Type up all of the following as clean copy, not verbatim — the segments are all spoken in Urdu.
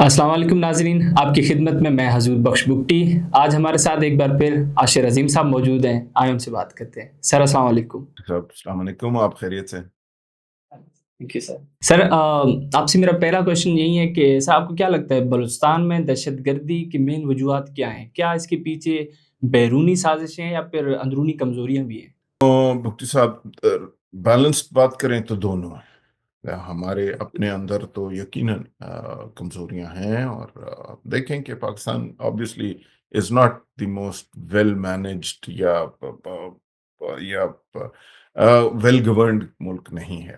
السلام علیکم ناظرین، آپ کی خدمت میں حضور بخش بگٹی۔ آج ہمارے ساتھ ایک بار پھر عاشر عظیم صاحب موجود ہیں، آئے ان سے بات کرتے ہیں۔ سر السلام علیکم۔ صاحب السلام علیکم، آپ خیریت سے؟ Thank you sir. سر آپ سے میرا پہلا کوشچن یہی ہے کہ سر آپ کو کیا لگتا ہے بلوچستان میں دہشت گردی کی مین وجوہات کیا ہیں؟ کیا اس کے پیچھے بیرونی سازشیں ہیں یا پھر اندرونی کمزوریاں بھی ہیں؟ بھٹی صاحب، بیلنسڈ بات کریں تو دونوں ہیں۔ ہمارے اپنے اندر تو یقیناً کمزوریاں ہیں، اور دیکھیں کہ Pakistan obviously is not the most well managed یا ویل گورنڈ ملک نہیں ہے،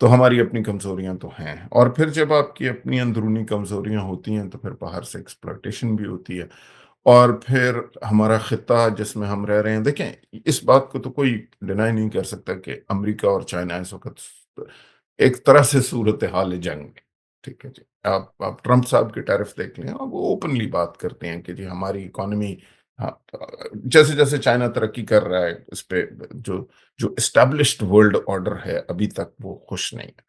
تو ہماری اپنی کمزوریاں تو ہیں، اور پھر جب آپ کی اپنی اندرونی کمزوریاں ہوتی ہیں تو پھر باہر سے ایکسپلوٹیشن بھی ہوتی ہے، اور پھر ہمارا خطہ جس میں ہم رہ رہے ہیں، دیکھیں اس بات کو تو کوئی ڈینائی نہیں کر سکتا کہ امریکہ اور چائنا اس وقت ایک طرح سے صورتحال جنگ میں، ٹھیک ہے جی۔ آپ ٹرمپ صاحب کے ٹیرف دیکھ لیں، وہ اوپنلی بات کرتے ہیں کہ جی ہماری اکانومی جیسے جیسے چائنا ترقی کر رہا ہے، اس پہ جو جو اسٹیبلشڈ ورلڈ آرڈر ہے ابھی تک وہ خوش نہیں ہے،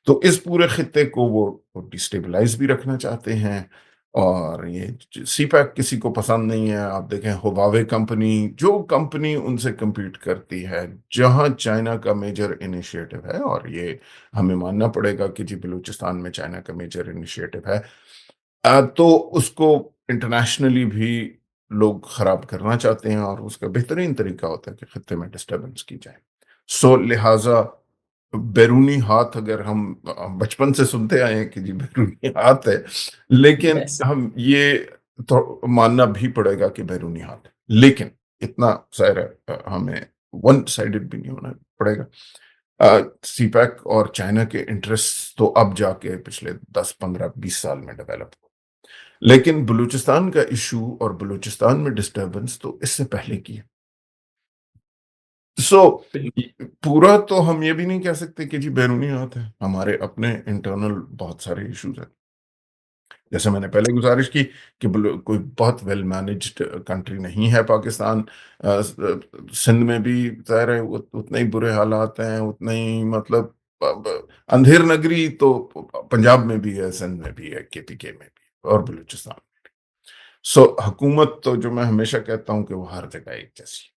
تو اس پورے خطے کو وہ ڈیسٹیبلائز بھی رکھنا چاہتے ہیں، اور یہ سی پیک کسی کو پسند نہیں ہے۔ آپ دیکھیں ہواوے کمپنی، جو کمپنی ان سے کمپیٹ کرتی ہے، جہاں چائنا کا میجر انیشیٹو ہے، اور یہ ہمیں ماننا پڑے گا کہ جی بلوچستان میں چائنا کا میجر انیشیٹو ہے، تو اس کو انٹرنیشنلی بھی لوگ خراب کرنا چاہتے ہیں، اور اس کا بہترین طریقہ ہوتا ہے کہ خطے میں ڈسٹربنس کی جائے۔ سو لہٰذا بیرونی ہاتھ، اگر ہم بچپن سے سنتے آئے ہیں کہ جی بیرونی ہاتھ ہے، لیکن Yes. ہم یہ تو ماننا بھی پڑے گا کہ بیرونی ہاتھ ہے، لیکن اتنا ظاہر ہے ہمیں ون سائیڈڈ بھی نہیں ہونا پڑے گا۔ سی پیک اور چائنا کے انٹرسٹ تو اب جا کے پچھلے 10 15 20 سال میں ڈیولپ ہو، لیکن بلوچستان کا ایشو اور بلوچستان میں ڈسٹربنس تو اس سے پہلے کی ہے۔ سو پورا تو ہم یہ بھی نہیں کہہ سکتے کہ جی بیرونی ہاتھ ہے، ہمارے اپنے انٹرنل بہت سارے ایشوز ہیں، جیسے میں نے پہلے گزارش کی کہ کوئی بہت ویل مینجڈ کنٹری نہیں ہے پاکستان۔ سندھ میں بھی ظاہر ہے اتنے ہی برے حالات ہیں، اتنے ہی مطلب اندھیر نگری تو پنجاب میں بھی ہے، سندھ میں بھی ہے، کے پی کے میں بھی ہے، اور بلوچستان میں بھی۔ سو حکومت تو جو میں ہمیشہ کہتا ہوں کہ وہ ہر جگہ ایک جیسی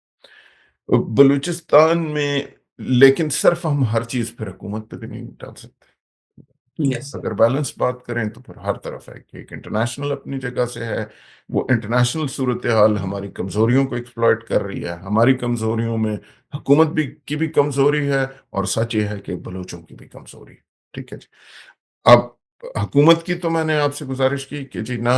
بلوچستان میں، لیکن صرف ہم ہر چیز پہ حکومت پہ بھی نہیں ڈال سکتے۔ Yes, sir. اگر بیلنس بات کریں تو پھر ہر طرف ہے کہ ایک انٹرنیشنل اپنی جگہ سے ہے، وہ انٹرنیشنل صورتحال ہماری کمزوریوں کو ایکسپلائٹ کر رہی ہے، ہماری کمزوریوں میں حکومت کی بھی کمزوری ہے، اور سچ یہ ہے کہ بلوچوں کی بھی کمزوری ہے، ٹھیک ہے جی۔ اب حکومت کی تو میں نے آپ سے گزارش کی کہ جی نہ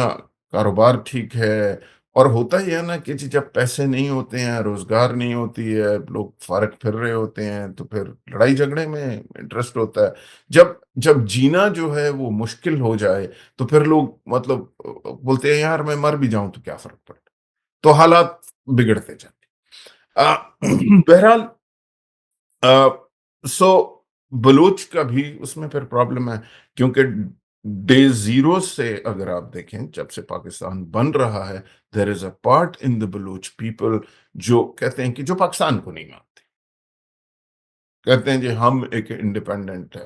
کاروبار ٹھیک ہے، اور ہوتا ہی ہے نا کہ جی جب پیسے نہیں ہوتے ہیں، روزگار نہیں ہوتی ہے، لوگ فارغ پھر رہے ہوتے ہیں، تو پھر لڑائی جھگڑے میں انٹرسٹ ہوتا ہے۔ جب جب جینا جو ہے وہ مشکل ہو جائے تو پھر لوگ مطلب بولتے ہیں یار میں مر بھی جاؤں تو کیا فرق پڑتا، تو حالات بگڑتے جاتے بہرحال سو بلوچ کا بھی اس میں پھر پرابلم ہے، کیونکہ ڈے زیرو سے اگر آپ دیکھیں جب سے پاکستان بن رہا ہے، there is a part in the Baloch people جو کہتے ہیں کہ جو پاکستان کو نہیں مانتے، کہتے ہیں جی ہم ایک انڈیپینڈنٹ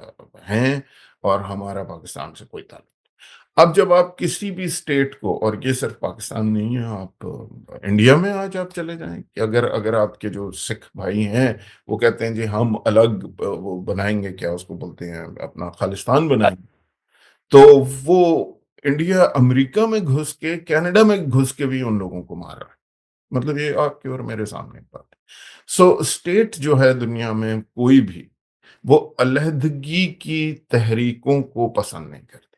ہیں اور ہمارا پاکستان سے کوئی تعلق نہیں۔ اب جب آپ کسی بھی اسٹیٹ کو، اور یہ صرف پاکستان نہیں ہے، آپ انڈیا میں آج آپ چلے جائیں کہ اگر آپ کے جو سکھ بھائی ہیں وہ کہتے ہیں جی ہم الگ وہ بنائیں گے، کیا اس کو بولتے ہیں، اپنا خالستان بنائیں گے، تو وہ انڈیا امریکہ میں گھس کے، کینیڈا میں گھس کے بھی ان لوگوں کو مار رہا ہے۔ مطلب یہ آپ کے اور میرے سامنے ایک بات ہے۔ سو اسٹیٹ جو ہے دنیا میں کوئی بھی، وہ علیحدگی کی تحریکوں کو پسند نہیں کرتی،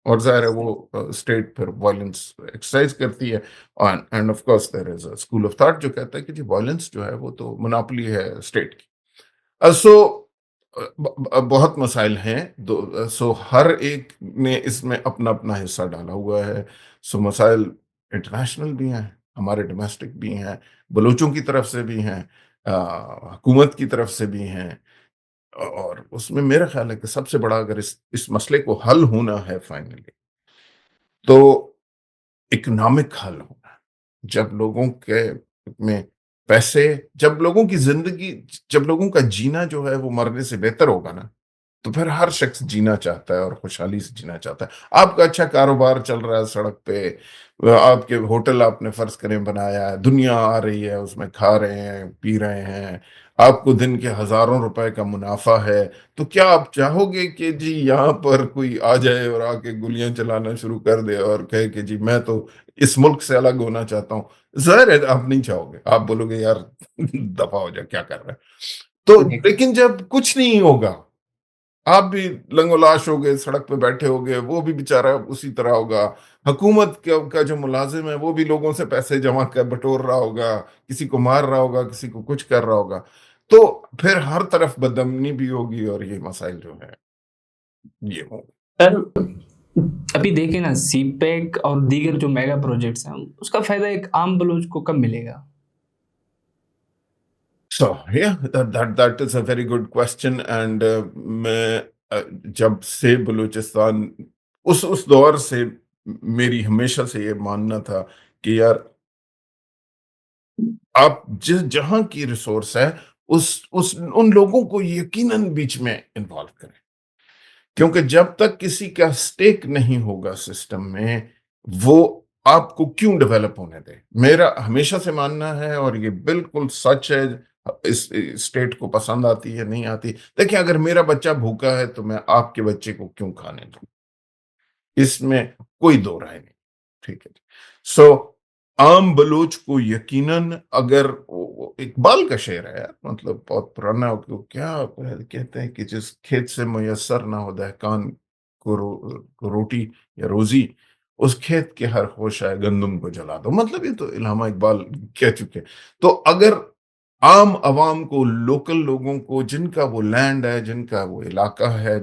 اور ظاہر ہے وہ اسٹیٹ پھر وائلنس ایکسرسائز کرتی ہے، and of course there is a school of thought جو کہتا ہے کہ جی وائلنس جو ہے وہ تو مناپلی ہے اسٹیٹ کی۔ سو بہت مسائل ہیں، سو ہر ایک نے اس میں اپنا اپنا حصہ ڈالا ہوا ہے، سو مسائل انٹرنیشنل بھی ہیں، ہمارے ڈومیسٹک بھی ہیں، بلوچوں کی طرف سے بھی ہیں، حکومت کی طرف سے بھی ہیں، اور اس میں میرا خیال ہے کہ سب سے بڑا اگر اس مسئلے کو حل ہونا ہے فائنلی، تو اکنامک حل ہونا ہے۔ جب لوگوں کے میں پیسے، جب لوگوں کی زندگی، جب لوگوں کا جینا جو ہے وہ مرنے سے بہتر ہوگا نا، تو پھر ہر شخص جینا چاہتا ہے اور خوشحالی سے جینا چاہتا ہے۔ آپ کا اچھا کاروبار چل رہا ہے سڑک پہ، آپ کے ہوٹل آپ نے فرض کریں بنایا ہے، دنیا آ رہی ہے، اس میں کھا رہے ہیں، پی رہے ہیں، آپ کو دن کے ہزاروں روپے کا منافع ہے، تو کیا آپ چاہو گے کہ جی یہاں پر کوئی آ جائے اور آ کے گولیاں چلانا شروع کر دے اور کہے کہ جی میں تو اس ملک سے الگ ہونا چاہتا ہوں؟ ظاہر ہے آپ نہیں چاہو گے، آپ بولو گے یار دفع ہو جا، کیا کر رہا ہے؟ تو لیکن جب کچھ نہیں ہوگا، آپ بھی لنگ و لاش ہو گئے، سڑک پہ بیٹھے ہو گئے، وہ بھی بیچارہ اسی طرح ہوگا، حکومت کا جو ملازم ہے وہ بھی لوگوں سے پیسے جمع کر بٹور رہا ہوگا، کسی کو مار رہا ہوگا، کسی کو کچھ کر رہا ہوگا، تو پھر ہر طرف بدامنی بھی ہوگی اور یہ مسائل جو ہیں یہ ہوں گے۔ سر ابھی دیکھیں نا سی پیک اور دیگر جو میگا پروجیکٹس ہیں اس کا فائدہ ایک عام بلوچ کو کب ملے گا؟ So yeah, that is a very good question and میں جب سے بلوچستان اس دور سے میری ہمیشہ سے یہ ماننا تھا کہ یار آپ جہاں کی ریسورس ہے ان لوگوں کو یقیناً بیچ میں انوالو کریں، کیونکہ جب تک کسی کا سٹیک نہیں ہوگا سسٹم میں، وہ آپ کو کیوں ڈیولپ ہونے دے؟ میرا ہمیشہ سے ماننا ہے اور یہ بالکل سچ ہے، اس اسٹیٹ کو پسند آتی ہے نہیں آتی، دیکھیں اگر میرا بچہ بھوکا ہے تو میں آپ کے بچے کو کیوں کھانے دوں؟ اس میں کوئی دو رائے نہیں، ٹھیک ہے؟ سو عام بلوچ کو یقیناً اگر اقبال کا شعر ہے یار، مطلب بہت پرانا ہو کہ کیا کہتے ہیں کہ جس کھیت سے میسر نہ ہو دہقان کو روٹی یا روزی، اس کھیت کے ہر خوش آئے گندم کو جلا دو، مطلب یہ تو علامہ اقبال کہہ چکے۔ تو اگر عام عوام کو، لوکل لوگوں کو جن کا وہ لینڈ ہے، جن کا وہ علاقہ ہے،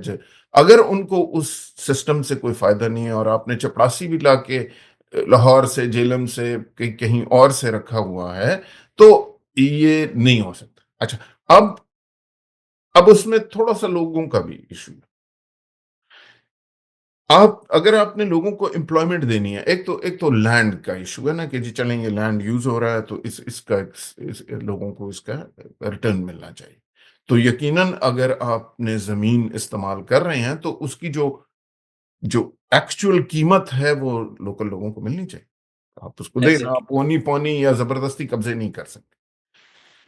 اگر ان کو اس سسٹم سے کوئی فائدہ نہیں ہے اور آپ نے چپراسی بھی لا کے لاہور سے، جیلم سے، کہیں اور سے رکھا ہوا ہے، تو یہ نہیں ہو سکتا۔ اچھا، اب اس میں تھوڑا سا لوگوں کا بھی ایشو ہے۔ اگر آپ نے لوگوں کو امپلائمنٹ دینی ہے، ایک تو لینڈ کا ایشو ہے نا کہ جی چلیں یہ لینڈ یوز ہو رہا ہے تو اس کا لوگوں کو اس کا ریٹرن ملنا چاہیے۔ تو یقیناً اگر آپ نے زمین استعمال کر رہے ہیں تو اس کی جو ایکچوئل قیمت ہے وہ لوکل لوگوں کو ملنی چاہیے۔ آپ اس کو دیں نا، ایگزیکٹلی آپ پونی پونی یا زبردستی قبضے نہیں کر سکتے۔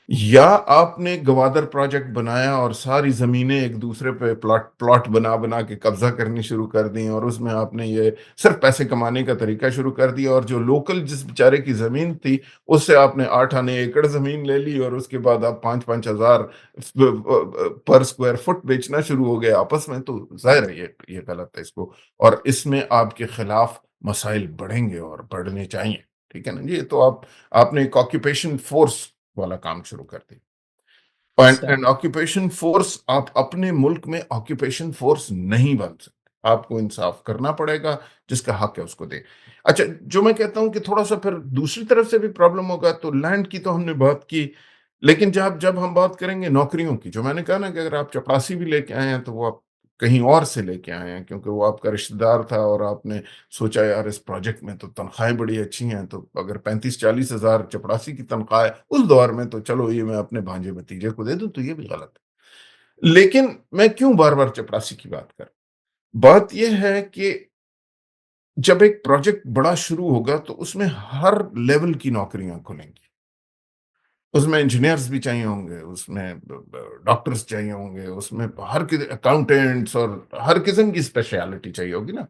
یا آپ نے گوادر پروجیکٹ بنایا اور ساری زمینیں ایک دوسرے پہ پلاٹ بنا کے قبضہ کرنی شروع کر دی اور اس میں آپ نے یہ صرف پیسے کمانے کا طریقہ شروع کر دیا، اور جو لوکل جس بیچارے کی زمین تھی اس سے آپ نے 8 ایکڑ زمین لے لی اور اس کے بعد آپ 5,000 پر اسکوائر فٹ بیچنا شروع ہو گئے آپس میں، تو ظاہر ہے یہ غلط ہے اس کو، اور اس میں آپ کے خلاف مسائل بڑھیں گے اور بڑھنے چاہیے، ٹھیک ہے نا جی؟ تو آپ نے ایک آکیوپیشن فورس والا کام شروع کر دی، سر اینڈ آکیوپیشن فورس آپ اپنے ملک میں آکیوپیشن فورس نہیں بن سکتے، آپ کو انصاف کرنا پڑے گا، جس کا حق ہے اس کو دے۔ اچھا، جو میں کہتا ہوں کہ تھوڑا سا پھر دوسری طرف سے بھی پرابلم ہوگا، تو لینڈ کی تو ہم نے بات کی، لیکن جب ہم بات کریں گے نوکریوں کی، جو میں نے کہا نا کہ اگر آپ چپراسی بھی لے کے آئے ہیں تو وہ آپ کہیں اور سے لے کے آئے ہیں کیونکہ وہ آپ کا رشتہ دار تھا اور آپ نے سوچا یار اس پروجیکٹ میں تو تنخواہیں بڑی اچھی ہیں، تو اگر 35-40 ہزار چپراسی کی تنخواہ ہے اس دور میں، تو چلو یہ میں اپنے بھانجے بھتیجے کو دے دوں، تو یہ بھی غلط ہے۔ لیکن میں کیوں بار بار چپراسی کی بات کر، بات یہ ہے کہ جب ایک پروجیکٹ بڑا شروع ہوگا تو اس میں ہر لیول کی نوکریاں کھلیں گی، اس میں انجینئرز بھی چاہیے ہوں گے، اس میں ڈاکٹرز چاہیے ہوں گے، اس میں اکاؤنٹینٹس اور ہر قسم کی اسپیشلٹی چاہیے ہوگی نا،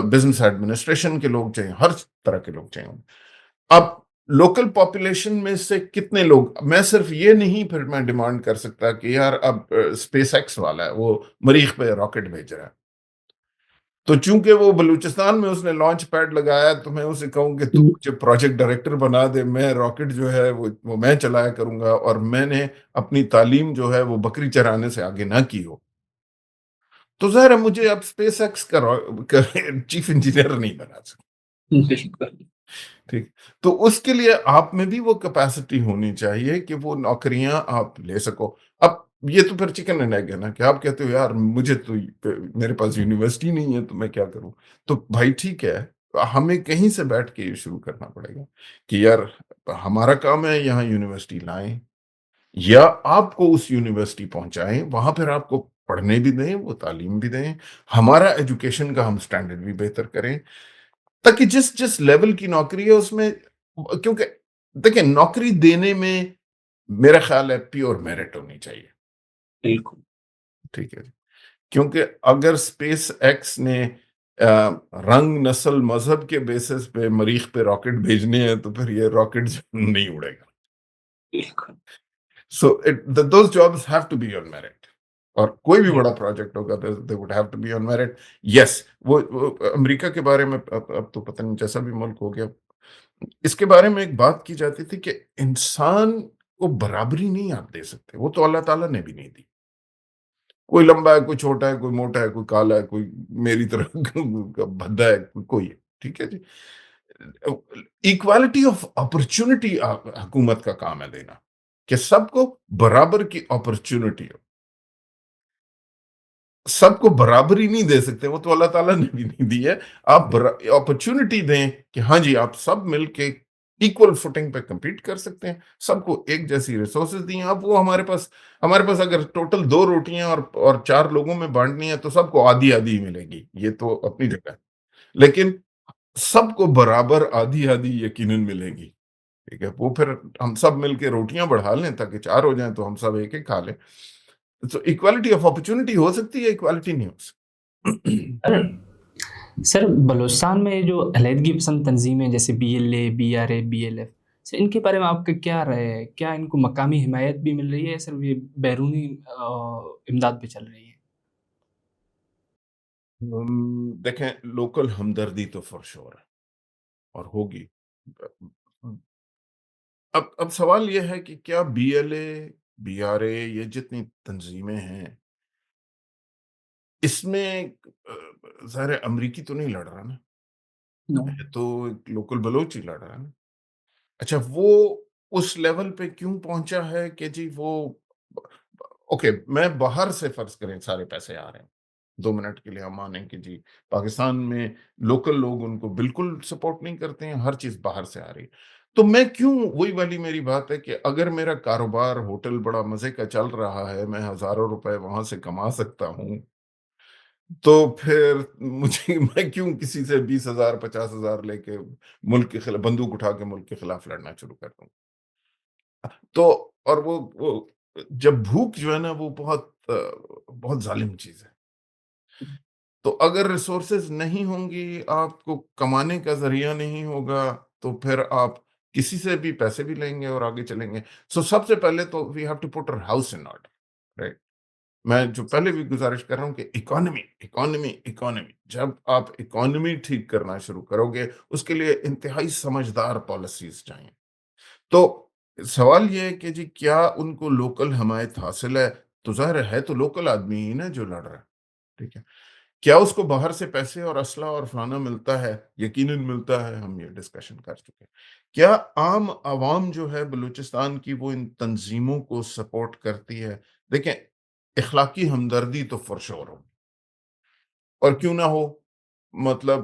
بزنس ایڈمنسٹریشن کے لوگ چاہیے، ہر طرح کے لوگ چاہیے ہوں گے۔ اب لوکل پاپولیشن میں سے کتنے لوگ، میں صرف یہ نہیں پھر میں ڈیمانڈ کر سکتا کہ یار اب اسپیس ایکس والا ہے وہ مریخ پہ راکٹ بھیج رہا ہے، تو چونکہ وہ بلوچستان میں اس نے لانچ پیڈ لگایا تو میں اسے کہوں کہ تو مجھے پروجیکٹ ڈائریکٹر بنا دے، میں راکٹ جو ہے وہ میں چلایا کروں گا، اور میں نے اپنی تعلیم جو ہے وہ بکری چرانے سے آگے نہ کی ہو، تو ظاہر ہے مجھے اب اسپیس ایکس کا چیف انجینئر نہیں بنا سکتا، بالکل ٹھیک؟ تو اس کے لیے آپ میں بھی وہ کیپیسٹی ہونی چاہیے کہ وہ نوکریاں آپ لے سکو۔ اب یہ تو پھر چکن اینڈ ایگ ہے نا کہ آپ کہتے ہو یار مجھے تو میرے پاس یونیورسٹی نہیں ہے تو میں کیا کروں؟ تو بھائی ٹھیک ہے، ہمیں کہیں سے بیٹھ کے یہ شروع کرنا پڑے گا کہ یار ہمارا کام ہے یہاں یونیورسٹی لائیں، یا آپ کو اس یونیورسٹی پہنچائیں، وہاں پھر آپ کو پڑھنے بھی دیں، وہ تعلیم بھی دیں، ہمارا ایجوکیشن کا ہم اسٹینڈرڈ بھی بہتر کریں، تاکہ جس جس لیول کی نوکری ہے اس میں، کیونکہ دیکھیں نوکری دینے میں میرا خیال ہے پیور میرٹ ہونی چاہیے، بالکل ٹھیک ہے جی، کیونکہ اگر اسپیس ایکس نے رنگ نسل مذہب کے بیسس پہ مریخ پہ راکٹ بھیجنے ہیں تو پھر یہ راکٹ نہیں اڑے گا. بالکل so those jobs have to be on merit, اور کوئی بھی بالکل بڑا پروجیکٹ ہوگا they would have to be on merit. Yes, وہ امریکہ کے بارے میں اب تو پتہ نہیں جیسا بھی ملک ہو گیا، اس کے بارے میں ایک بات کی جاتی تھی کہ انسان کو برابری نہیں آپ دے سکتے، وہ تو اللہ تعالیٰ نے بھی نہیں دی. کوئی لمبا ہے، کوئی چھوٹا ہے، کوئی موٹا ہے، کوئی کالا ہے، کوئی میری طرح بھدا ہے، کوئی ہے، ٹھیک ہے جی. ایکوالٹی آف اپرچونٹی حکومت کا کام ہے دینا، کہ سب کو برابر کی اپرچونٹی ہو. سب کو برابری نہیں دے سکتے، وہ تو اللہ تعالیٰ نے بھی نہیں دی ہے. آپ اپرچونٹی دیں کہ ہاں جی آپ سب مل کے ایکول فوٹنگ پہ کمپیٹ کر سکتے ہیں، سب کو ایک جیسی ریسورسز دی ہیں. اب وہ ہمارے پاس اگر ٹوٹل 2 روٹیاں اور 4 لوگوں میں بانٹنی ہے تو سب کو آدھی آدھی ملے گی، یہ تو اپنی جگہ ہے. لیکن سب کو برابر آدھی آدھی یقیناً ملے گی، ٹھیک ہے. وہ پھر ہم سب مل کے روٹیاں بڑھا لیں تاکہ 4 ہو جائیں تو ہم سب ایک ایک کھا لیں. تو ایکوالٹی آف اپرچونٹی ہو سکتی ہے، ایکوالٹی نہیں ہو سکتی. سر سر بلوچستان میں جو علیحدگی پسند تنظیمیں جیسے BLA BRA BLF، سر ان کے بارے میں آپ کا کیا رائے ہے؟ کیا ان کو مقامی حمایت بھی مل رہی ہے یا صرف یہ بیرونی امداد پہ چل رہی ہے؟ دیکھیں لوکل ہمدردی تو فور شور ہے اور ہوگی. اب سوال یہ ہے کہ کیا BLA BRA یہ جتنی تنظیمیں ہیں اس میں ظاہر ہے امریکی تو نہیں لڑ رہا نا، نو یہ تو ایک لوکل بلوچ ہی لڑ رہا ہے نا. اچھا وہ اس لیول پہ کیوں پہنچا ہے کہ جی وہ، اوکے میں باہر سے فرض کریں سارے پیسے آ رہے ہیں، 2 منٹ کے لیے ہم مانیں کہ جی پاکستان میں لوکل لوگ ان کو بالکل سپورٹ نہیں کرتے ہیں، ہر چیز باہر سے آ رہی ہے. تو میں کیوں، وہی والی میری بات ہے کہ اگر میرا کاروبار ہوٹل بڑا مزے کا چل رہا ہے، میں ہزاروں روپے وہاں سے کما سکتا ہوں، تو پھر میں کیوں کسی سے 20,000 50,000 لے کے ملک کے خلاف بندوق اٹھا کے ملک کے خلاف لڑنا شروع کر دوں. تو اور وہ جب بھوک جو ہے نا وہ بہت ظالم چیز ہے. تو اگر ریسورسز نہیں ہوں گی، آپ کو کمانے کا ذریعہ نہیں ہوگا، تو پھر آپ کسی سے بھی پیسے بھی لیں گے اور آگے چلیں گے. سو سب سے پہلے تو وی ہیو ٹو پٹ اور ہاؤس ان آرڈر، رائٹ. میں جو پہلے بھی گزارش کر رہا ہوں کہ اکانومی جب آپ اکانومی ٹھیک کرنا شروع کرو گے، اس کے لیے انتہائی سمجھدار پالیسیز چاہیے. تو سوال یہ ہے کہ جی کیا ان کو لوکل حمایت حاصل ہے؟ تو ظاہر ہے تو لوکل آدمی ہی نا جو لڑ رہا ہے، ٹھیک ہے. کیا اس کو باہر سے پیسے اور اسلحہ اور فلانا ملتا ہے؟ یقیناً ملتا ہے، ہم یہ ڈسکشن کر چکے ہیں. کیا عام عوام جو ہے بلوچستان کی وہ ان تنظیموں کو سپورٹ کرتی ہے؟ دیکھیں اخلاقی ہمدردی تو فرشور ہو، اور کیوں نہ ہو، مطلب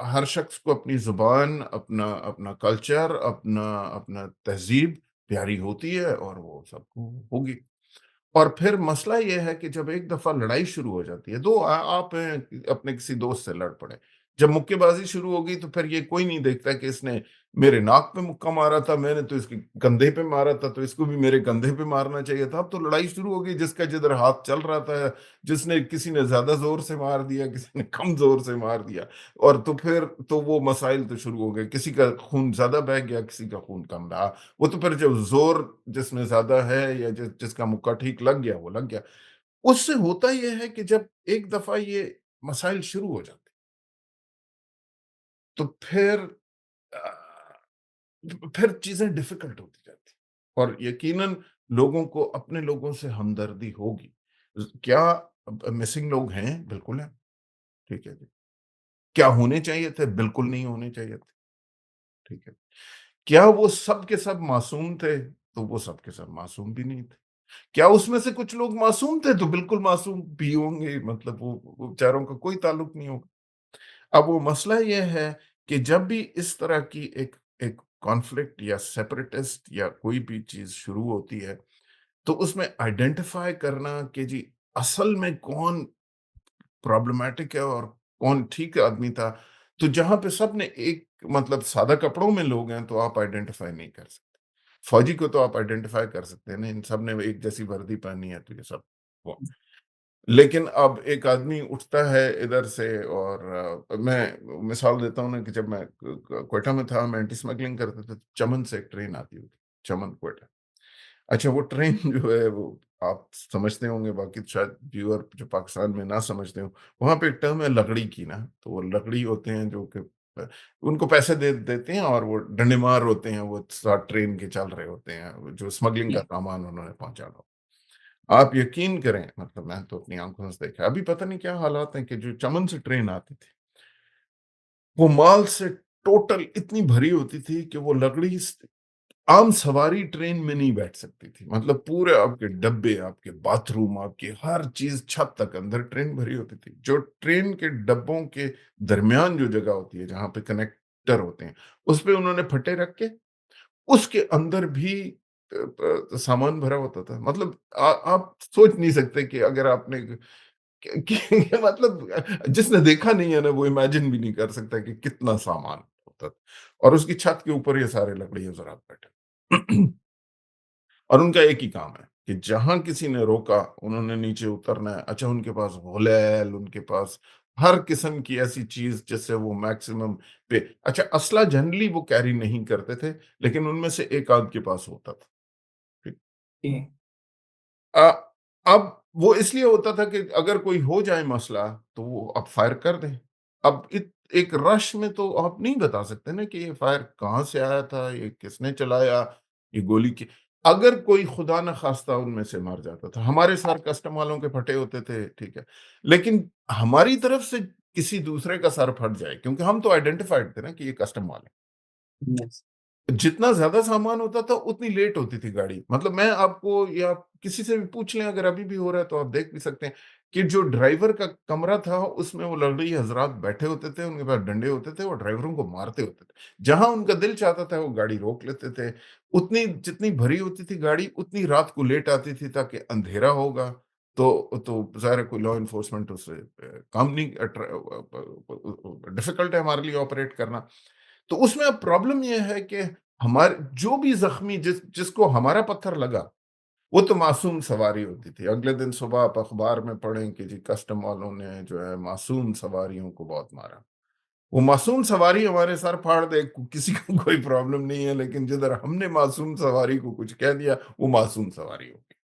ہر شخص کو اپنی زبان، اپنا کلچر، اپنا تہذیب پیاری ہوتی ہے اور وہ سب کو ہوگی. اور پھر مسئلہ یہ ہے کہ جب ایک دفعہ لڑائی شروع ہو جاتی ہے، آپ ہیں اپنے کسی دوست سے لڑ پڑے، جب مکے بازی شروع ہو گئی تو پھر یہ کوئی نہیں دیکھتا کہ اس نے میرے ناک پہ مکہ مارا تھا، میں نے تو اس کے کندھے پہ مارا تھا، تو اس کو بھی میرے کندھے پہ مارنا چاہیے تھا. اب تو لڑائی شروع ہو گئی، جس کا جدھر ہاتھ چل رہا تھا، کسی نے زیادہ زور سے مار دیا، کسی نے کم زور سے مار دیا، اور تو پھر تو وہ مسائل تو شروع ہو گئے. کسی کا خون زیادہ بہہ گیا، کسی کا خون کم رہا. وہ تو پھر جب زور جس میں زیادہ ہے یا جس کا مکہ ٹھیک لگ گیا وہ لگ گیا. اس سے ہوتا یہ ہے کہ جب ایک دفعہ یہ مسائل شروع ہو جاتے تو پھر چیزیں ڈیفیکلٹ ہوتی جاتی، اور یقیناً لوگوں کو اپنے لوگوں سے ہمدردی ہوگی. کیا مسنگ لوگ ہیں؟ بالکل ہیں، ٹھیک ہے جی. کیا ہونے چاہیے تھے؟ بالکل نہیں ہونے چاہیے تھے، ٹھیک ہے. کیا وہ سب کے سب معصوم تھے؟ تو وہ سب کے سب معصوم بھی نہیں تھے. کیا اس میں سے کچھ لوگ معصوم تھے؟ تو بالکل معصوم بھی ہوں گے، مطلب وہ بیچاروں کا کوئی تعلق نہیں ہوگا. اب وہ مسئلہ یہ ہے کہ جب بھی اس طرح کی ایک کانفلکٹ یا سیپریٹسٹ یا کوئی بھی چیز شروع ہوتی ہے، تو اس میں آئیڈینٹیفائی کرنا کہ جی اصل میں کون پرابلمٹک ہے اور کون ٹھیک آدمی تھا، تو جہاں پہ سب نے ایک مطلب سادہ کپڑوں میں لوگ ہیں تو آپ آئیڈینٹیفائی نہیں کر سکتے۔ فوجی کو تو آپ آئیڈینٹیفائی کر سکتے ہیں نا، ان سب نے ایک جیسی وردی پہنی ہے تو یہ سب وہ۔ لیکن اب ایک آدمی اٹھتا ہے ادھر سے اور میں مثال دیتا ہوں نا کہ جب میں کوئٹہ میں تھا، ہم اینٹی اسمگلنگ کرتے تھے، چمن سے ایک ٹرین آتی ہوتی، چمن کوئٹہ۔ اچھا وہ ٹرین جو ہے وہ آپ سمجھتے ہوں گے، باقی شاید ویور جو پاکستان میں نہ سمجھتے ہوں، وہاں پہ ایک ٹرم ہے لکڑی کی نا، تو وہ لکڑی ہوتے ہیں جو کہ ان کو پیسے دیتے ہیں اور وہ ڈنڈے مار ہوتے ہیں، وہ ساتھ ٹرین کے چل رہے ہوتے ہیں، جو اسمگلنگ کا سامان انہوں نے پہنچانا ہو۔ آپ یقین کریں، مطلب میں تو اپنی آنکھوں سے دیکھا، ابھی پتہ نہیں کیا حالات ہیں کہ جو چمن سے ٹرین آتی تھی، وہ مال سے ٹوٹل اتنی بھری ہوتی تھی کہ وہ لکڑی عام سواری ٹرین میں نہیں بیٹھ سکتی تھی، مطلب پورے آپ کے ڈبے، آپ کے باتھ روم، آپ کی ہر چیز چھت تک اندر ٹرین بھری ہوتی تھی۔ جو ٹرین کے ڈبوں کے درمیان جو جگہ ہوتی ہے جہاں پہ کنیکٹر ہوتے ہیں، اس پہ انہوں نے پھٹے رکھ کے اس کے اندر بھی سامان بھرا ہوتا تھا۔ مطلب آپ سوچ نہیں سکتے کہ اگر آپ نے مطلب جس نے دیکھا نہیں ہے نا وہ امیجن بھی نہیں کر سکتا کہ کتنا سامان ہوتا تھا، اور اس کی چھت کے اوپر یہ سارے لکڑی حضرات بیٹھے اور ان کا ایک ہی کام ہے کہ جہاں کسی نے روکا انہوں نے نیچے اترنا ہے۔ اچھا ان کے پاس غلیل، ان کے پاس ہر قسم کی ایسی چیز جس سے وہ میکسیمم پہ، اچھا اسلحہ جنرلی وہ کیری نہیں کرتے تھے، لیکن ان میں سے ایک آدھ کے پاس ہوتا تھا۔ ٹھیک۔ جی، آ- اب وہ اس لیے ہوتا تھا کہ اگر کوئی ہو جائے مسئلہ تو وہ اب فائر کر دیں۔ اب ایک رش میں تو آپ نہیں بتا سکتے نا کہ یہ فائر کہاں سے آیا تھا، یہ کس نے چلایا، یہ گولی کی، اگر کوئی خدا نہ خواستہ ان میں سے مر جاتا تھا، ہمارے سر کسٹم والوں کے پھٹے ہوتے تھے، ٹھیک ہے، لیکن ہماری طرف سے کسی دوسرے کا سر پھٹ جائے، کیونکہ ہم تو آئیڈینٹیفائڈ تھے نا کہ یہ کسٹم والے، یس، جتنا زیادہ سامان ہوتا تھا اتنی لیٹ ہوتی تھی گاڑی۔ مطلب میں آپ کو یا کسی سے بھی پوچھ لیں، اگر ابھی بھی ہو رہا ہے تو آپ دیکھ بھی سکتے ہیں کہ جو ڈرائیور کا کمرہ تھا اس میں وہ لڑکی حضرات بیٹھے ہوتے تھے، ان کے پاس ڈنڈے ہوتے تھے، وہ ڈرائیوروں کو مارتے ہوتے تھے، جہاں ان کا دل چاہتا تھا وہ گاڑی روک لیتے تھے۔ اتنی جتنی بھری ہوتی تھی گاڑی اتنی رات کو لیٹ آتی تھی تاکہ اندھیرا ہوگا تو ظاہر ہے کوئی لا انفورسمنٹ اس سے کام نہیں، ڈیفیکلٹ ہے ہمارے لیے آپریٹ کرنا۔ تو اس میں اب پرابلم یہ ہے کہ ہمارے جو بھی زخمی جس کو ہمارا پتھر لگا وہ تو معصوم سواری ہوتی تھی۔ اگلے دن صبح آپ اخبار میں پڑھیں کہ جی کسٹم والوں نے جو ہے معصوم سواریوں کو بہت مارا۔ وہ معصوم سواری ہمارے سر پھاڑ دے، کسی کو کوئی پرابلم نہیں ہے، لیکن جدھر ہم نے معصوم سواری کو کچھ کہہ دیا وہ معصوم سواری ہوگی۔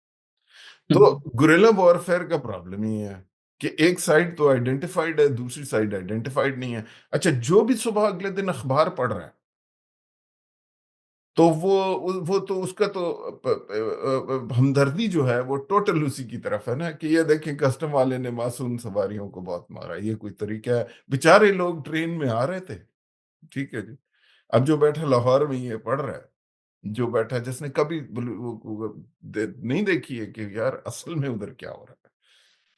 تو گوریلا وارفیئر کا پرابلم ہی ہے کہ ایک سائڈ تو آئیڈینٹیفائڈ ہے، دوسری سائڈ آئیڈینٹیفائڈ نہیں ہے۔ اچھا جو بھی صبح اگلے دن اخبار پڑھ رہا ہے تو وہ تو اس کا تو ہمدردی جو ہے وہ ٹوٹل اسی کی طرف ہے نا کہ یہ دیکھیں کسٹم والے نے معصوم سواریوں کو بہت مارا، یہ کوئی طریقہ ہے؟ بیچارے لوگ ٹرین میں آ رہے تھے، ٹھیک ہے جی۔ اب جو بیٹھا لاہور میں یہ پڑھ رہا ہے، جو بیٹھا جس نے کبھی نہیں دیکھی ہے کہ یار اصل میں ادھر کیا ہو رہا ہے،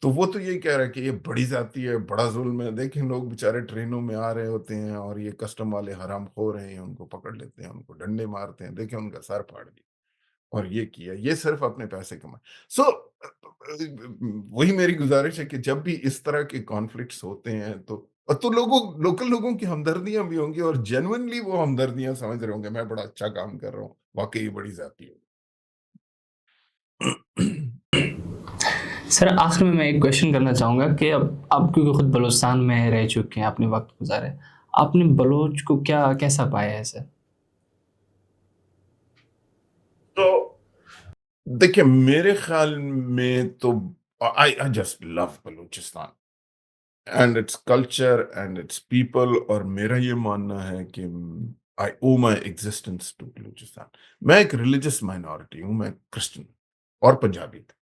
تو وہ تو یہی کہہ رہا ہے کہ یہ بڑی زیادتی ہے، بڑا ظلم ہے، دیکھیں لوگ بیچارے ٹرینوں میں آ رہے ہوتے ہیں اور یہ کسٹم والے حرام خور ہیں، ان کو پکڑ لیتے ہیں، ان کو ڈنڈے مارتے ہیں، دیکھیں ان کا سر پھاڑ دیا اور یہ کیا، یہ صرف اپنے پیسے کمائے۔ سو وہی میری گزارش ہے کہ جب بھی اس طرح کے کانفلکٹس ہوتے ہیں تو لوکل لوگوں کی ہمدردیاں بھی ہوں گی اور جینوئنلی وہ ہمدردیاں سمجھ رہے ہوں گے میں بڑا اچھا کام کر رہا ہوں، واقعی بڑی ذاتی ہے۔ سر آخر میں ایک کویشچن کرنا چاہوں گا کہ اب آپ کیونکہ خود بلوچستان میں رہ چکے ہیں، آپ نے وقت گزارے، آپ نے بلوچ کو کیسا پایا ہے سر؟ تو دیکھیں میرے خیال میں تو I just love Balochistan and its culture and its people, اور میرا یہ ماننا ہے کہ I owe my existence to Balochistan. میں ایک ریلیجس مائنورٹی ہوں، میں کرسچن اور پنجابی تھا۔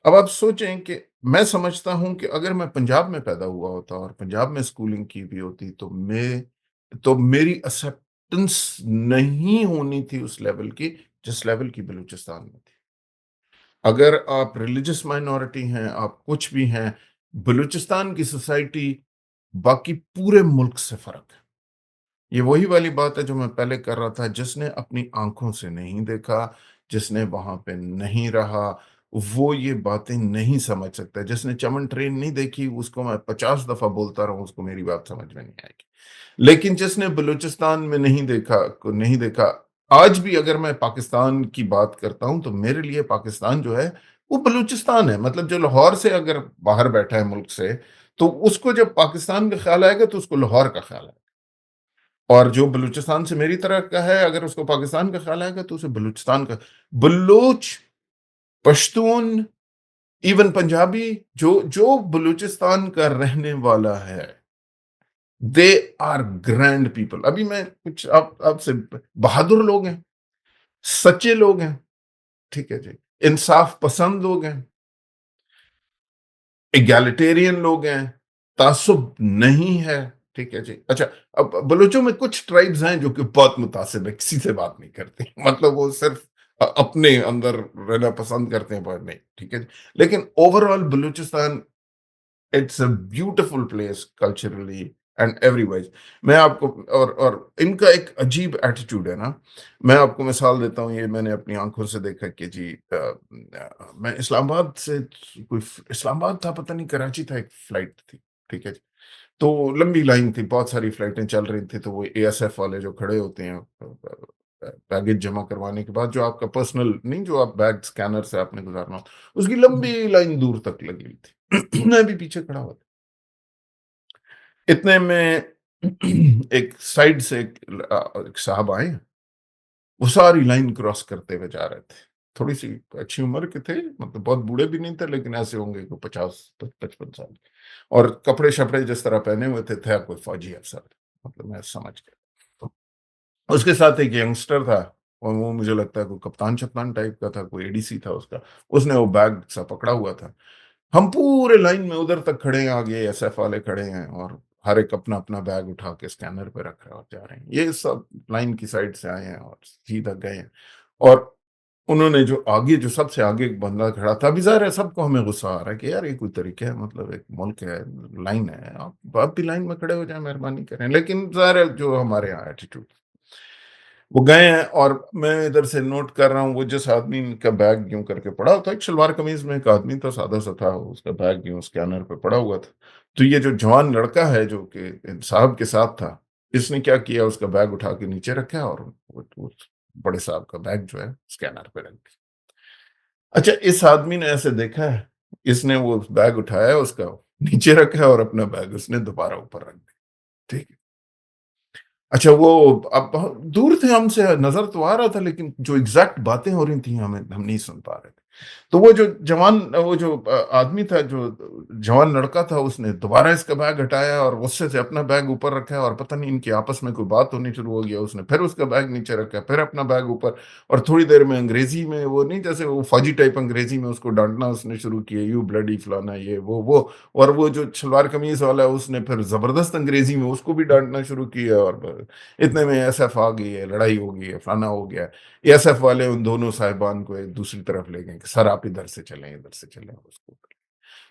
اب آپ سوچیں کہ میں سمجھتا ہوں کہ اگر میں پنجاب میں پیدا ہوا ہوتا اور پنجاب میں اسکولنگ کی بھی ہوتی تو میری اسیپٹنس نہیں ہونی تھی اس لیول کی جس لیول کی بلوچستان میں تھی۔ اگر آپ ریلیجس مائنورٹی ہیں، آپ کچھ بھی ہیں، بلوچستان کی سوسائٹی باقی پورے ملک سے فرق ہے۔ یہ وہی والی بات ہے جو میں پہلے کر رہا تھا، جس نے اپنی آنکھوں سے نہیں دیکھا، جس نے وہاں پہ نہیں رہا، وہ یہ باتیں نہیں سمجھ سکتا. جس نے چمن ٹرین نہیں دیکھی اس کو میں 50 دفعہ بولتا رہا ہوں، اس کو میری بات سمجھ میں نہیں آئے گی. لیکن جس نے بلوچستان میں نہیں دیکھا، آج بھی اگر میں پاکستان کی بات کرتا ہوں تو میرے لیے پاکستان جو ہے وہ بلوچستان ہے. مطلب جو لاہور سے اگر باہر بیٹھا ہے ملک سے، تو اس کو جب پاکستان کا خیال آئے گا تو اس کو لاہور کا خیال آئے گا. اور جو بلوچستان سے میری طرح کا ہے، اگر اس کو پاکستان کا خیال آئے گا تو اسے بلوچستان کا. بلوچ، پشتون، ایون پنجابی، جو بلوچستان کا رہنے والا ہے، دے آر گرینڈ پیپل. ابھی میں کچھ آپ سے، بہادر لوگ ہیں، سچے لوگ ہیں، ٹھیک ہے جی، انصاف پسند لوگ ہیں، ایگالیٹیرین لوگ ہیں، تعصب نہیں ہے، ٹھیک ہے جی. اچھا، اب بلوچوں میں کچھ ٹرائبز ہیں جو کہ بہت متعصب ہے، کسی سے بات نہیں کرتے. مطلب وہ صرف اپنے اندر رہنا پسند کرتے ہیں، پر نہیں، ٹھیک ہے جی. لیکن overall Balochistan, it's a beautiful place culturally and every wise. میں آپ کو، اور ان کا ایک عجیب ایٹیٹیوڈ ہے نا. میں آپ کو مثال دیتا ہوں، یہ میں نے اپنی آنکھوں سے دیکھا کہ جی، میں اسلام آباد سے، کوئی اسلام آباد تھا، پتہ نہیں کراچی تھا، ایک فلائٹ تھی، ٹھیک ہے جی. تو لمبی لائن تھی، بہت ساری فلائٹیں چل رہی تھی. تو وہ اے ایس ایف والے جو کھڑے ہوتے ہیں بیگیج جمع کروانے کے بعد، جو آپ کا پرسنل نہیں، جو آپ بیگ سکینر سے آپ نے گزارنا ہو، اس کی لمبی لائن دور تک لگی ہوئی تھی. میں بھی پیچھے کھڑا ہوا تھا. اتنے میں ایک سائڈ سے ایک صاحب آئے. وہ ساری لائن کراس کرتے ہوئے جا رہے تھے. تھوڑی سی اچھی عمر کے تھے، مطلب بہت بوڑھے بھی نہیں تھے، لیکن ایسے ہوں گے کہ 50-55 سال. اور کپڑے شپڑے جس طرح پہنے ہوئے تھے کوئی فوجی افسر. مطلب میں سمجھ گیا. اس کے ساتھ ایک ینگسٹر تھا، اور وہ مجھے لگتا ہے کوئی کپتان شپتان ٹائپ کا تھا، کوئی اے ڈی سی تھا اس کا. اس نے وہ بیگ سا پکڑا ہوا تھا. ہم پورے لائن میں ادھر تک کھڑے ہیں، آگے ایس ایف والے کھڑے ہیں، اور ہر ایک اپنا اپنا بیگ اٹھا کے اسکینر پہ رکھ رہے اور جا رہے ہیں. یہ سب لائن کی سائڈ سے آئے ہیں اور سیدھا گئے ہیں. اور انہوں نے جو آگے، جو سب سے آگے ایک بندہ کھڑا تھا، ابھی ظاہر ہے سب کو ہمیں غصہ آ رہا ہے کہ یار یہ کوئی طریقہ ہے، مطلب ایک ملک ہے، لائن ہے، آپ بھی لائن میں کھڑے ہو جائیں، مہربانی کریں. لیکن ظاہر ہے جو ہمارے یہاں ایٹیٹیوڈ، وہ گئے ہیں. اور میں ادھر سے نوٹ کر رہا ہوں، وہ جس آدمی کا بیگ یوں کر کے پڑا ہوتا، ایک شلوار قمیض میں ایک آدمی تھا، سادہ سا تھا، اس کا بیگ یوں اسکینر پہ پڑا ہوا تھا. تو یہ جو جوان لڑکا ہے جو کہ صاحب کے ساتھ تھا، اس نے کیا کیا، اس کا بیگ اٹھا کے نیچے رکھا اور اس بڑے صاحب کا بیگ جو ہے اسکینر پہ رکھ دیا. اچھا، اس آدمی نے ایسے دیکھا ہے، اس نے وہ بیگ اٹھایا، اس کا نیچے رکھا اور اپنا بیگ اس نے دوبارہ اوپر رکھ دیا. ٹھیک ہے. اچھا، وہ اب بہت دور تھے ہم سے، نظر تو آ رہا تھا، لیکن جو ایگزیکٹ باتیں ہو رہی تھیں ہم نہیں سن پا رہے تھے. تو وہ جو آدمی تھا، جو جوان لڑکا تھا، اس نے دوبارہ اس کا بیگ ہٹایا اور غصے سے اپنا بیگ اوپر رکھا، اور پتہ نہیں ان کی آپس میں کوئی بات ہونی شروع ہو گیا. اس نے پھر اس کا بیگ نیچے رکھا، پھر اپنا بیگ اوپر. اور تھوڑی دیر میں انگریزی میں، وہ نہیں جیسے وہ فوجی ٹائپ انگریزی میں اس کو ڈانٹنا اس نے شروع کیا، یو بلڈی فلانا، یہ وہ. اور وہ جو شلوار قمیض والا ہے، اس نے پھر زبردست انگریزی میں اس کو بھی ڈانٹنا شروع کیا. اور اتنے میں ایس ایف آ گئی ہے، لڑائی ہو گئی ہے، فلانا ہو گیا. ایس ایف والے ان دونوں صاحبان کو ایک دوسری طرف لے گئے کہ سر آپ ادھر سے چلیں، ادھر سے چلیں اس کو.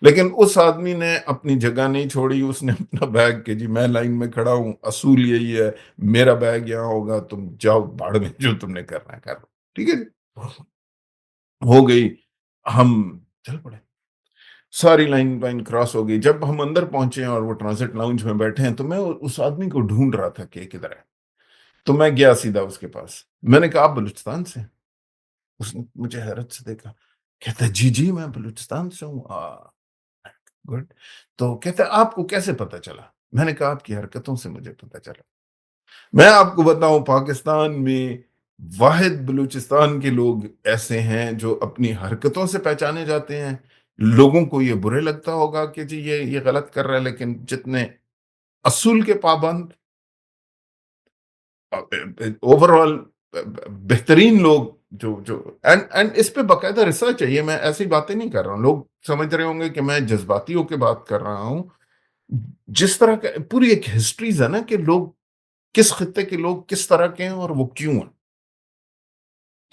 لیکن اس آدمی نے اپنی جگہ نہیں چھوڑی. اس نے اپنا بیگ کہ جی میں لائن میں کھڑا ہوں، اصول یہی ہے، میرا بیگ یہاں ہوگا، تم جاؤ بھاڑ میں، جو تم نے کرنا ہے کر لو. ٹھیک ہے جی، ہو گئی. ہم چل پڑے. ساری لائن کراس ہو گئی. جب ہم اندر پہنچے ہیں اور وہ ٹرانزٹ لاؤنج میں بیٹھے ہیں، تو میں اس آدمی کو ڈھونڈ رہا تھا کہ کدھر ہے. تو میں گیا سیدھا اس کے پاس. میں نے کہا آپ بلوچستان سے؟ اس نے مجھے حیرت سے دیکھا. کہتا ہے جی میں بلوچستان سے ہوں. گڈ. تو کہتا ہے آپ کو کیسے پتا چلا؟ میں نے کہا آپ کی حرکتوں سے مجھے پتا چلا. میں آپ کو بتاؤں، پاکستان میں واحد بلوچستان کے لوگ ایسے ہیں جو اپنی حرکتوں سے پہچانے جاتے ہیں. لوگوں کو یہ برے لگتا ہوگا کہ جی یہ غلط کر رہا ہے، لیکن جتنے اصول کے پابند، اوور آل بہترین لوگ، جو اینڈ اس پہ باقاعدہ ریسرچ ہے. یہ میں ایسی باتیں نہیں کر رہا ہوں. لوگ سمجھ رہے ہوں گے کہ میں جذباتی ہو کے بات کر رہا ہوں. جس طرح کا پوری ایک ہسٹریز ہے نا، کہ لوگ کس خطے کے لوگ کس طرح کے ہیں اور وہ کیوں ہیں.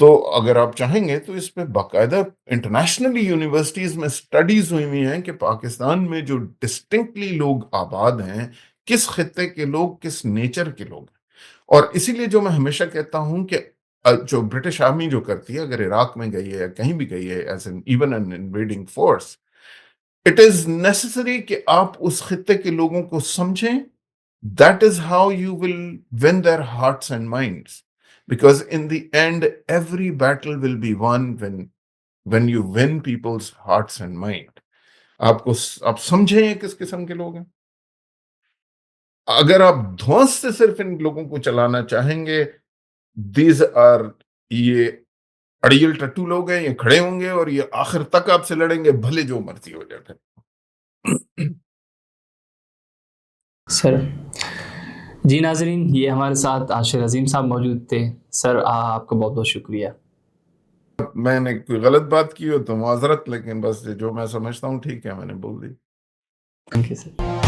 تو اگر آپ چاہیں گے تو اس پہ باقاعدہ انٹرنیشنلی یونیورسٹیز میں سٹڈیز ہوئی ہوئی ہیں کہ پاکستان میں جو ڈسٹنکٹلی لوگ آباد ہیں، کس خطے کے لوگ، کس نیچر کے لوگ ہیں. اور اسی لیے جو میں ہمیشہ کہتا ہوں کہ جو برٹش آرمی جو کرتی ہے، اگر عراق میں گئی ہے یا کہیں بھی گئی ہے as an even an invading force, it is necessary کہ آپ اس خطے کے لوگوں کو سمجھیں. That is how you will win their hearts and minds, because in the end every battle will be won when you win people's hearts and mind. آپ سمجھیں یہ کس قسم کے لوگ ہیں. اگر آپ دھونس سے صرف ان لوگوں کو چلانا چاہیں گے، یہ اڑیل ٹٹو لوگ ہیں، یہ کھڑے ہوں گے اور یہ آخر تک آپ سے لڑیں گے، بھلے جو مرضی ہو جائے. سر جی ناظرین، یہ ہمارے ساتھ عاشر عظیم صاحب موجود تھے. سر آپ کا بہت بہت شکریہ. میں نے کوئی غلط بات کی ہو تو معذرت، لیکن بس جو میں سمجھتا ہوں ٹھیک ہے میں نے بول دی. Thank you sir.